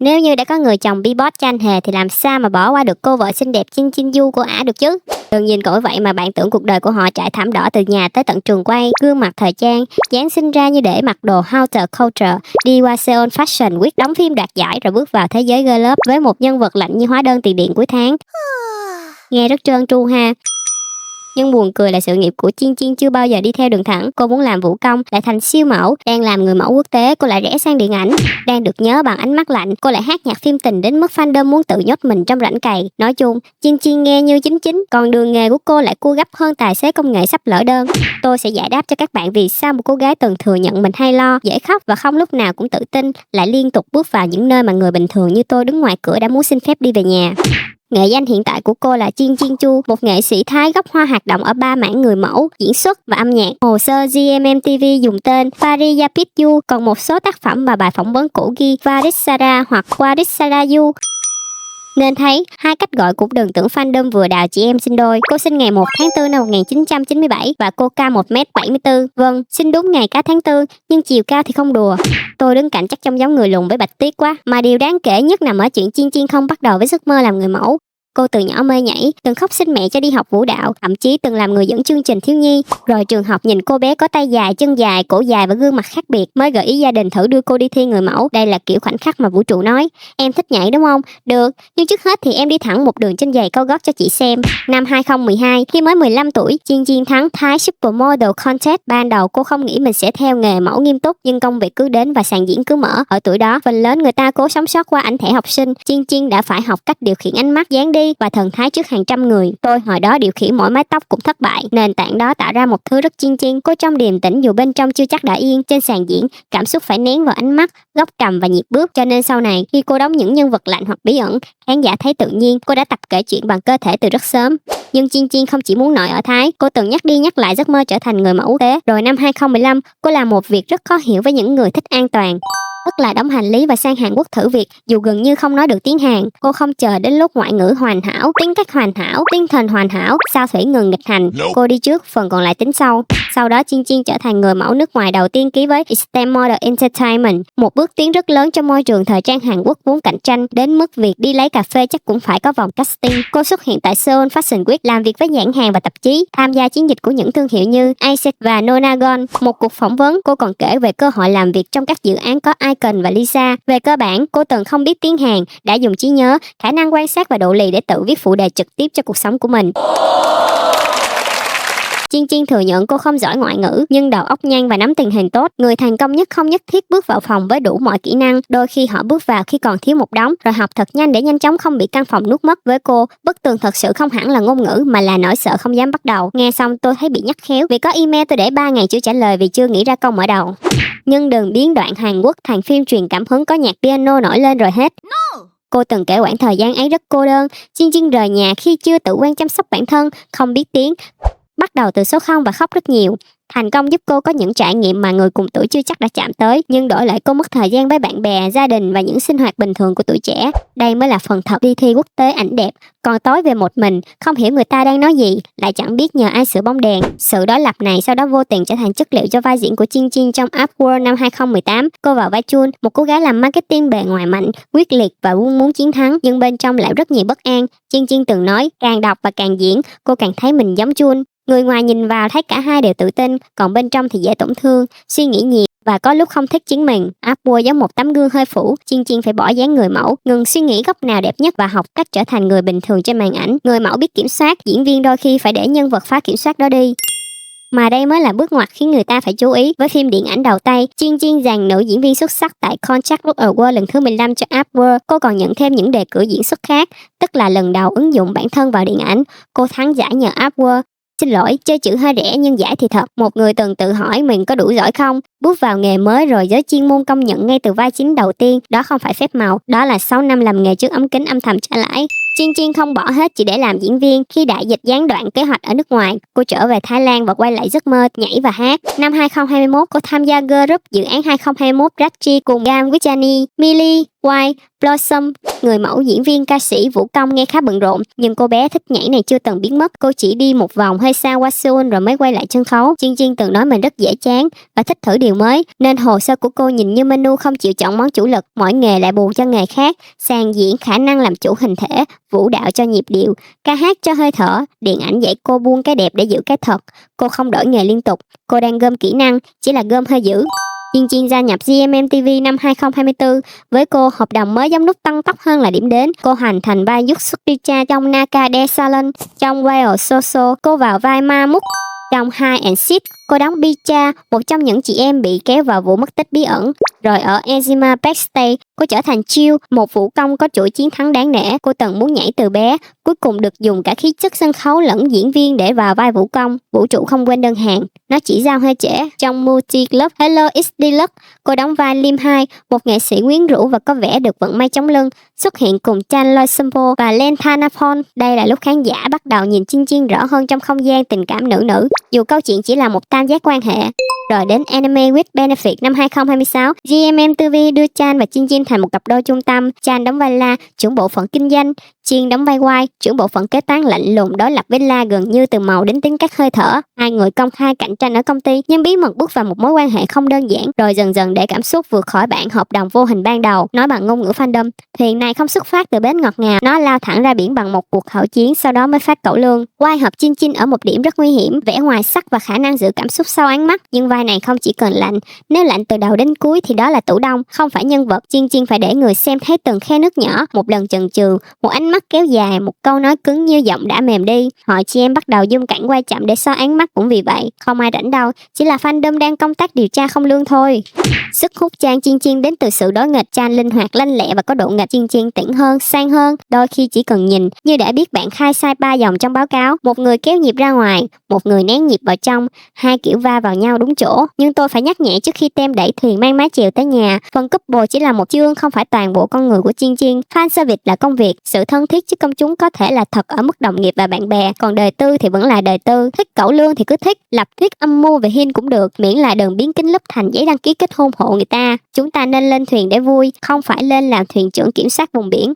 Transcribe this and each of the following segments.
Nếu như đã có người chồng Billboard cho anh Hề thì làm sao mà bỏ qua được cô vợ xinh đẹp Jin Jin Yu của ả được chứ? Đừng nhìn cỗi vậy mà bạn tưởng cuộc đời của họ trải thảm đỏ từ nhà tới tận trường quay, gương mặt thời trang, dáng sinh ra như để mặc đồ Hunter Culture, đi qua Seoul Fashion Week, đóng phim đoạt giải rồi bước vào thế giới girl love với một nhân vật lạnh như hóa đơn tiền điện cuối tháng. Nghe rất trơn tru ha. Nhưng buồn cười là sự nghiệp của Jin Jin chưa bao giờ đi theo đường thẳng. Cô muốn làm vũ công, lại thành siêu mẫu. Đang làm người mẫu quốc tế, cô lại rẽ sang điện ảnh. Đang được nhớ bằng ánh mắt lạnh, cô lại hát nhạc phim tình đến mức fandom muốn tự nhốt mình trong rãnh cày. Nói chung, Jin Jin nghe như chính, còn đường nghề của cô lại cua gấp hơn tài xế công nghệ sắp lỡ đơn. Tôi sẽ giải đáp cho các bạn vì sao một cô gái từng thừa nhận mình hay lo, dễ khóc và không lúc nào cũng tự tin, lại liên tục bước vào những nơi mà người bình thường như tôi đứng ngoài cửa đã muốn xin phép đi về nhà. Nghệ danh hiện tại của cô là Jin Jin Chu, một nghệ sĩ Thái gốc Hoa hoạt động ở 3 mảng người mẫu, diễn xuất và âm nhạc. Hồ sơ GMMTV dùng tên Pariyapit Yu, còn một số tác phẩm và bài phỏng vấn cũ ghi Varisara hoặc Varisara Yu. Nên thấy, hai cách gọi cũng đừng tưởng fandom vừa đào chị em sinh đôi. Cô sinh ngày 1 tháng 4 năm 1997 và cô cao 1m74. Vâng, sinh đúng ngày cá tháng 4, nhưng chiều cao thì không đùa. Tôi đứng cạnh chắc trông giống người lùn với bạch tuyết quá. Mà điều đáng kể nhất nằm ở chuyện Jin Jin không bắt đầu với giấc mơ làm người mẫu. Cô từ nhỏ mê nhảy, từng khóc xin mẹ cho đi học vũ đạo, thậm chí từng làm người dẫn chương trình thiếu nhi. Rồi trường học nhìn cô bé có tay dài, chân dài, cổ dài và gương mặt khác biệt mới gợi ý gia đình thử đưa cô đi thi người mẫu. Đây là kiểu khoảnh khắc mà vũ trụ nói: em thích nhảy đúng không? Được, nhưng trước hết thì em đi thẳng một đường trên giày cao gót cho chị xem. Năm 2012, khi mới 15 tuổi, Jin Jin thắng Thái Supermodel Contest. Ban đầu cô không nghĩ mình sẽ theo nghề mẫu nghiêm túc, nhưng công việc cứ đến và sàn diễn cứ mở. Ở tuổi đó, phần lớn người ta cố sống sót qua ảnh thẻ học sinh. Jin Jin đã phải học cách điều khiển ánh mắt, dáng đi và thần thái trước hàng trăm người. Tôi hồi đó điều khiển mỗi mái tóc cũng thất bại. Nền tảng đó tạo ra một thứ rất Jin Jin. Cô trong điềm tĩnh dù bên trong chưa chắc đã yên. Trên sàn diễn, cảm xúc phải nén vào ánh mắt, góc cằm và nhịp bước. Cho nên sau này khi cô đóng những nhân vật lạnh hoặc bí ẩn, khán giả thấy tự nhiên. Cô đã tập kể chuyện bằng cơ thể từ rất sớm. Nhưng Jin Jin không chỉ muốn nổi ở Thái, cô từng nhắc đi nhắc lại giấc mơ trở thành người mẫu quốc tế. Rồi năm 2015, cô làm một việc rất khó hiểu với những người thích an toàn, tức là đóng hành lý và sang Hàn Quốc thử việc dù gần như không nói được tiếng Hàn. Cô không chờ đến lúc ngoại ngữ hoàn hảo, tính cách hoàn hảo, tinh thần hoàn hảo, sao thủy ngừng nghịch hành. Cô đi trước, phần còn lại tính sau. Sau đó Jin Jin trở thành người mẫu nước ngoài đầu tiên ký với Extend Model Entertainment, một bước tiến rất lớn trong môi trường thời trang Hàn Quốc vốn cạnh tranh đến mức việc đi lấy cà phê chắc cũng phải có vòng casting. Cô xuất hiện tại Seoul Fashion Week, làm việc với nhãn hàng và tạp chí, tham gia chiến dịch của những thương hiệu như Ace và Nonagon. Một cuộc phỏng vấn, cô còn kể về cơ hội làm việc trong các dự án có Icon và Lisa. Về cơ bản, cô từng không biết tiếng Hàn, đã dùng trí nhớ, khả năng quan sát và độ lì để tự viết phụ đề trực tiếp cho cuộc sống của mình. Jin Jin thừa nhận cô không giỏi ngoại ngữ, nhưng đầu óc nhanh và nắm tình hình tốt. Người thành công nhất không nhất thiết bước vào phòng với đủ mọi kỹ năng. Đôi khi họ bước vào khi còn thiếu một đống, rồi học thật nhanh để nhanh chóng không bị căn phòng nuốt mất. Với cô, bức tường thật sự không hẳn là ngôn ngữ mà là nỗi sợ không dám bắt đầu. Nghe xong tôi thấy bị nhắc khéo, vì có email tôi để 3 ngày chưa trả lời vì chưa nghĩ ra câu mở đầu. Nhưng đừng biến đoạn Hàn Quốc thành phim truyền cảm hứng có nhạc piano nổi lên rồi hết. Cô từng kể quãng thời gian ấy rất cô đơn. Jin Jin rời nhà khi chưa tự quen chăm sóc bản thân, không biết tiếng, bắt đầu từ số 0 và khóc rất nhiều. Thành công giúp cô có những trải nghiệm mà người cùng tuổi chưa chắc đã chạm tới, nhưng đổi lại cô mất thời gian với bạn bè, gia đình và những sinh hoạt bình thường của tuổi trẻ. Đây mới là phần thật đi thi quốc tế ảnh đẹp. Còn tối về một mình, không hiểu người ta đang nói gì, lại chẳng biết nhờ ai sửa bóng đèn. Sự đối lập này sau đó vô tình trở thành chất liệu cho vai diễn của Jin Jin trong Upworld năm 2018. Cô vào vai Chun, một cô gái làm marketing bề ngoài mạnh, quyết liệt và luôn muốn chiến thắng, nhưng bên trong lại rất nhiều bất an. Jin Jin từng nói, càng đọc và càng diễn, cô càng thấy mình giống Chun. Người ngoài nhìn vào thấy cả hai đều tự tin, còn bên trong thì dễ tổn thương, suy nghĩ nhiều và có lúc không thích chính mình. Upworld giống một tấm gương hơi phủ. Jin Jin phải bỏ dáng người mẫu, ngừng suy nghĩ góc nào đẹp nhất và học cách trở thành người bình thường trên màn ảnh. Người mẫu biết kiểm soát, diễn viên đôi khi phải để nhân vật phá kiểm soát đó đi. Mà đây mới là bước ngoặt khiến người ta phải chú ý. Với phim điện ảnh đầu tay, Jin Jin giành nữ diễn viên xuất sắc tại Contract Book Award lần thứ 15 cho Upworld. Cô còn nhận thêm những đề cử diễn xuất khác, tức là lần đầu ứng dụng bản thân vào điện ảnh. Cô thắng giải nhờ Upworld. Xin lỗi, chơi chữ hơi rẻ nhưng giải thì thật. Một người từng tự hỏi mình có đủ giỏi không? Bước vào nghề mới rồi giới chuyên môn công nhận ngay từ vai chính đầu tiên. Đó không phải phép màu, đó là 6 năm làm nghề trước ống kính âm thầm trả lãi. Jin Jin không bỏ hết chỉ để làm diễn viên. Khi đại dịch gián đoạn kế hoạch ở nước ngoài, cô trở về Thái Lan và quay lại giấc mơ nhảy và hát. Năm 2021, cô tham gia girl group dự án 2021 Rachi cùng Gam Wichani, Millie, White Blossom, người mẫu diễn viên ca sĩ vũ công nghe khá bận rộn, nhưng cô bé thích nhảy này chưa từng biến mất. Cô chỉ đi một vòng hơi xa qua Seoul rồi mới quay lại sân khấu. Jin Jin từng nói mình rất dễ chán và thích thử điều mới, nên hồ sơ của cô nhìn như menu không chịu chọn món chủ lực. Mỗi nghề lại bù cho nghề khác, sàn diễn khả năng làm chủ hình thể, vũ đạo cho nhịp điệu, ca hát cho hơi thở, điện ảnh dạy cô buông cái đẹp để giữ cái thật. Cô không đổi nghề liên tục, cô đang gom kỹ năng, chỉ là gom hơi dữ. Jin Jin gia nhập GMMTV năm 2024. Với cô, hợp đồng mới giống nút tăng tốc hơn là điểm đến. Cô hoàn thành vai Yuk Sukricha trong Naka De Salon. Trong Wild Soso, cô vào vai Ma Muk. Trong Hide and Seek, cô đóng Bicha, một trong những chị em bị kéo vào vụ mất tích bí ẩn. Rồi ở Enzima Backstage, cô trở thành Chill, một vũ công có chuỗi chiến thắng đáng nể. Cô từng muốn nhảy từ bé, cuối cùng được dùng cả khí chất sân khấu lẫn diễn viên để vào vai vũ công. Vũ trụ không quên đơn hàng, nó chỉ giao hơi trễ. Trong Multi Club Hello It's Deluxe, cô đóng vai Lim Hai, một nghệ sĩ quyến rũ và có vẻ được vận may chống lưng, xuất hiện cùng Chan Loi Sampo và Len Thanapon. Đây là lúc khán giả bắt đầu nhìn Jin Jin rõ hơn trong không gian tình cảm nữ nữ, dù câu chuyện chỉ là một tam giác quan hệ. Rồi đến Anime with Benefit năm 2026, GMMTV đưa Chan và Jin Jin thành một cặp đôi trung tâm. Chan đóng vai La, trưởng bộ phận kinh doanh, Jin đóng vai White, trưởng bộ phận kế toán lạnh lùng đối lập với La gần như từ màu đến tính cách hơi thở. Hai người công khai cạnh tranh ở công ty, nhưng bí mật bước vào một mối quan hệ không đơn giản. Rồi dần dần để cảm xúc vượt khỏi bản hợp đồng vô hình ban đầu. Nói bằng ngôn ngữ fandom, thuyền này không xuất phát từ bến ngọt ngào, nó lao thẳng ra biển bằng một cuộc hậu chiến, sau đó mới phát cẩu lương. White hợp Jin Jin ở một điểm rất nguy hiểm, vẻ ngoài sắc và khả năng giữ cảm xúc sau ánh mắt. Nhưng vai này không chỉ cần lạnh, nếu lạnh từ đầu đến cuối thì đó là tủ đông, không phải nhân vật. Jin Jin phải để người xem thấy từng khe nước nhỏ, một lần chần chừ, một ánh mắt kéo dài, một câu nói cứng như giọng đã mềm đi. Họ chị em bắt đầu zoom cảnh quay chậm để so ánh mắt cũng vì vậy. Không ai rảnh đâu, chỉ là fandom đang công tác điều tra không lương thôi. Sức hút Chan Jin Jin đến từ sự đối nghịch. Chan linh hoạt, lanh lẹ và có độ nghịch. Jin Jin tĩnh hơn, sang hơn, đôi khi chỉ cần nhìn như đã biết bạn khai sai 3 dòng trong báo cáo. Một người kéo nhịp ra ngoài, một người nén nhịp vào trong, hai kiểu va vào nhau đúng chỗ. Nhưng tôi phải nhắc nhẹ trước khi tem đẩy thuyền mang mái chèo tới nhà, phần couple chỉ là một chương, không phải toàn bộ con người của Jin Jin. Fan service là công việc, sự thân thiết với công chúng có thể là thật ở mức đồng nghiệp và bạn bè, còn đời tư thì vẫn là đời tư. Thích cẩu lương thì cứ thích, lập thuyết âm mưu về Hin cũng được, miễn là đừng biến kính lúp thành giấy đăng ký kết hôn hộ người ta. Chúng ta nên lên thuyền để vui, không phải lên làm thuyền trưởng kiểm soát vùng biển.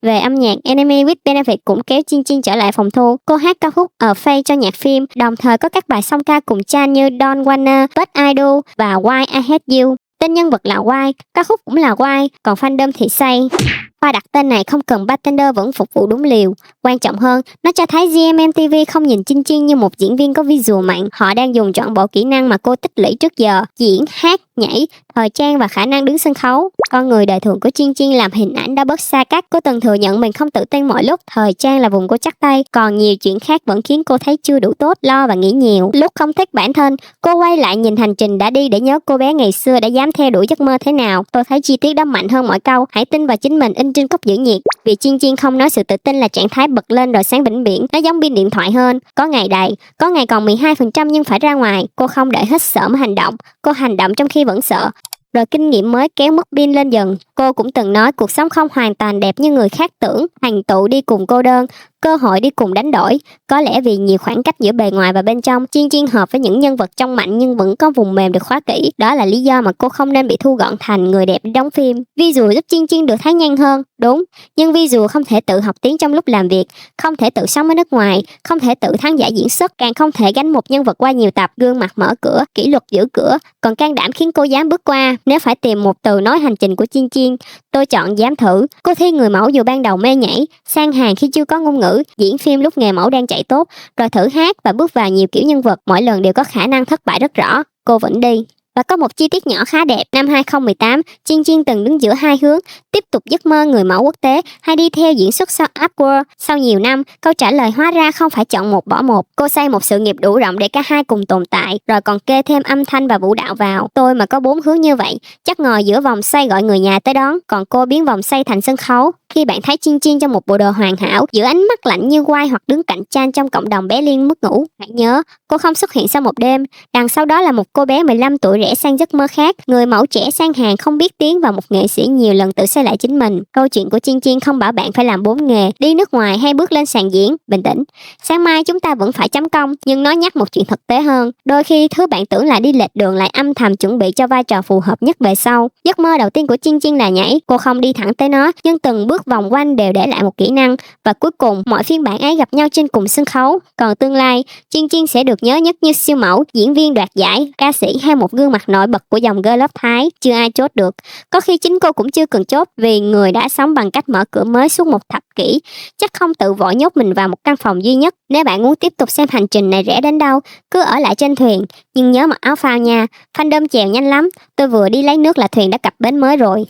Về âm nhạc, Anime with Benefit cũng kéo Jin Jin trở lại phòng thu. Cô hát ca khúc ở Fade cho nhạc phim, đồng thời có các bài song ca cùng Chan như Don't Wanna, But I Do và Why I Hate You. Tên nhân vật là White, ca khúc cũng là White, còn fandom thì Say. Khoa đặt tên này không cần bartender vẫn phục vụ đúng liều. Quan trọng hơn, nó cho thấy GMMTV không nhìn Jin Jin như một diễn viên có visual mạnh. Họ đang dùng trọn bộ kỹ năng mà cô tích lũy trước giờ: diễn, hát, nhảy, thời trang và khả năng đứng sân khấu. Con người đời thường của Jin Jin làm hình ảnh đã bớt xa cách. Cô từng thừa nhận mình không tự tin mọi lúc. Thời trang là vùng cô chắc tay, còn nhiều chuyện khác vẫn khiến cô thấy chưa đủ tốt, lo và nghĩ nhiều. Lúc không thích bản thân, cô quay lại nhìn hành trình đã đi để nhớ cô bé ngày xưa đã dám theo đuổi giấc mơ thế nào. Tôi thấy chi tiết đó mạnh hơn mọi câu hãy tin vào chính mình in trên cốc giữ nhiệt. Vì Jin Jin không nói sự tự tin là trạng thái bật lên rồi sáng vĩnh viễn, nó giống pin điện thoại hơn. Có ngày đầy, có ngày còn 12% nhưng phải ra ngoài. Cô không để hết sợ mới hành động, cô hành động trong khi vẫn sợ. Rồi kinh nghiệm mới kéo mất pin lên dần. Cô cũng từng nói cuộc sống không hoàn toàn đẹp như người khác tưởng, thành tựu đi cùng cô đơn, cơ hội đi cùng đánh đổi. Có lẽ vì nhiều khoảng cách giữa bề ngoài và bên trong, Jin Jin hợp với những nhân vật trong mạnh nhưng vẫn có vùng mềm được khóa kỹ. Đó là lý do mà cô không nên bị thu gọn thành người đẹp để đóng phim. Visual giúp Jin Jin được thấy nhanh hơn, đúng, nhưng visual không thể tự học tiếng trong lúc làm việc, không thể tự sống ở nước ngoài, không thể tự khán giả diễn xuất, càng không thể gánh một nhân vật qua nhiều tập. Gương mặt mở cửa, kỷ luật giữ cửa, còn can đảm khiến cô dám bước qua. Nếu phải tìm một từ nói hành trình của Jin Jin, tôi chọn dám thử. Cô thi người mẫu dù ban đầu mê nhảy, sang hàng khi chưa có ngôn ngữ, diễn phim lúc nghề mẫu đang chạy tốt, rồi thử hát và bước vào nhiều kiểu nhân vật, mỗi lần đều có khả năng thất bại rất rõ. Cô vẫn đi. Và có một chi tiết nhỏ khá đẹp. Năm 2018, Jin Jin từng đứng giữa hai hướng, tiếp tục giấc mơ người mẫu quốc tế hay đi theo diễn xuất sau Upworld. Sau nhiều năm, câu trả lời hóa ra không phải chọn một bỏ một. Cô xây một sự nghiệp đủ rộng để cả hai cùng tồn tại, rồi còn kê thêm âm thanh và vũ đạo vào. Tôi mà có 4 hướng như vậy, chắc ngồi giữa vòng xoay gọi người nhà tới đón, còn cô biến vòng xoay thành sân khấu. khi bạn thấy Chiên Chiên trong một bộ đồ hoàn hảo, giữa ánh mắt lạnh như quai hoặc đứng cạnh Chan trong cộng đồng bé Liên mất ngủ, hãy nhớ, cô không xuất hiện sau một đêm. Đằng sau đó là một cô bé 15 tuổi rẽ sang giấc mơ khác, người mẫu trẻ sang hàng không biết tiếng và một nghệ sĩ nhiều lần tự xây lại chính mình. Câu chuyện của Chiên Chiên không bảo bạn phải làm 4 nghề, đi nước ngoài hay bước lên sàn diễn. Bình tĩnh. Sáng mai chúng ta vẫn phải chấm công, nhưng nó nhắc một chuyện thực tế hơn. Đôi khi thứ bạn tưởng là đi lệch đường lại âm thầm chuẩn bị cho vai trò phù hợp nhất về sau. Giấc mơ đầu tiên của Chiên Chiên là nhảy, cô không đi thẳng tới nó, nhưng từng bước vòng quanh đều để lại một kỹ năng, và cuối cùng mọi phiên bản ấy gặp nhau trên cùng sân khấu. Còn tương lai, Chiên Chiên sẽ được nhớ nhất như siêu mẫu, diễn viên đoạt giải, ca sĩ hay một gương mặt nổi bật của dòng girl love Thái, chưa ai chốt được. Có khi chính cô cũng chưa cần chốt, vì người đã sống bằng cách mở cửa mới suốt một thập kỷ, chắc không tự vội nhốt mình vào một căn phòng duy nhất. Nếu bạn muốn tiếp tục xem hành trình này rẽ đến đâu, cứ ở lại trên thuyền, nhưng nhớ mặc áo phao nha, fandom chèo nhanh lắm, tôi vừa đi lấy nước là thuyền đã cập bến mới rồi.